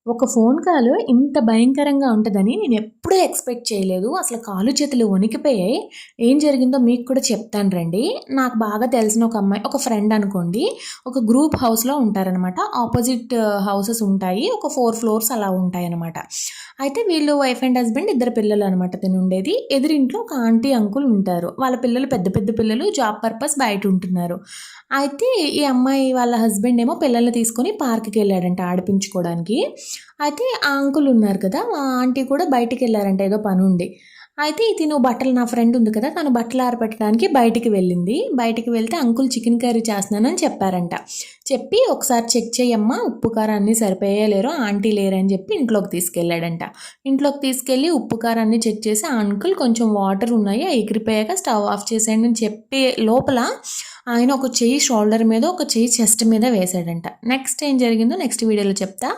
ఒక phone call ఇంత భయంకరంగా ఉంటదని నేనెప్పుడూ ఎక్స్‌పెక్ట్ చేయలేదు. అసలు కాళ్ళు, చేతులు వణికిపోయాయి. ఏం జరిగిందో మీకు కూడా చెప్తాను రండి. నాకు బాగా తెలిసిన ఒక అమ్మాయి, ఒక ఫ్రెండ్ అనుకోండి. ఒక గ్రూప్ హౌస్‌లో ఉంటారనమాట. ఆపోజిట్ హౌసెస్ ఉంటాయి. ఒక 4 ఫ్లోర్స్ అలా ఉంటాయనమాట. అయితే వీళ్ళు వైఫ్ అండ్ హస్బెండ్, ఇద్దరు పిల్లలనమాట తినుండేది. ఎదురింట్లో ఒక ఆంటీ, అంకుల్ ఉంటారు. వాళ్ళ పిల్లలు పెద్ద పెద్ద పిల్లలు, జాబ్ పర్పస్ బయటుంటున్నారు. అయితే ఈ అమ్మాయి వాళ్ళ హస్బెండ్ ఏమో పిల్లల్ని తీసుకొని పార్క్‌కెళ్ళాడంట ఆడిపించుకోవడానికి. అయితే ఆ అంకుల్ ఉన్నారు కదా! ఆ ఆంటీ కూడా బయటికెళ్లారంట ఏదో పనుండి. అయితే తిను బట్టలు, నా ఫ్రెండ్ ఉంది కదా! తను బట్టలు ఆరబెట్టడానికి బయటికి వెళ్ళింది. బయటికి వెళ్తే అంకుల్ చికెన్ కర్రీ చేస్తున్నానని చెప్పారంట. చెప్పి ఒకసారి చెక్ చెయ్యమ్మా ఉప్పు, కారం అన్నీ సరిపోయాయో లేరో ఆంటీ లేరని చెప్పి ఇంట్లోకి తీసుకెళ్ళాడంట. ఇంట్లోకి తీసుకెళ్ళి ఉప్పు, కారం అన్నీ చెక్ చేసి ఆ అంకుల్ కొంచెం వాటర్ ఉన్నాయి అవి ఎగిరిపోయాక స్టవ్ ఆఫ్ చేసేయండి అని చెప్పే లోపల ఆయన ఒక చెయ్యి షోల్డర్ మీద, ఒక చెయ్యి చెస్ట్ మీద వేశాడంట. నెక్స్ట్ ఏం జరిగిందో నెక్స్ట్ వీడియోలో చెప్తా.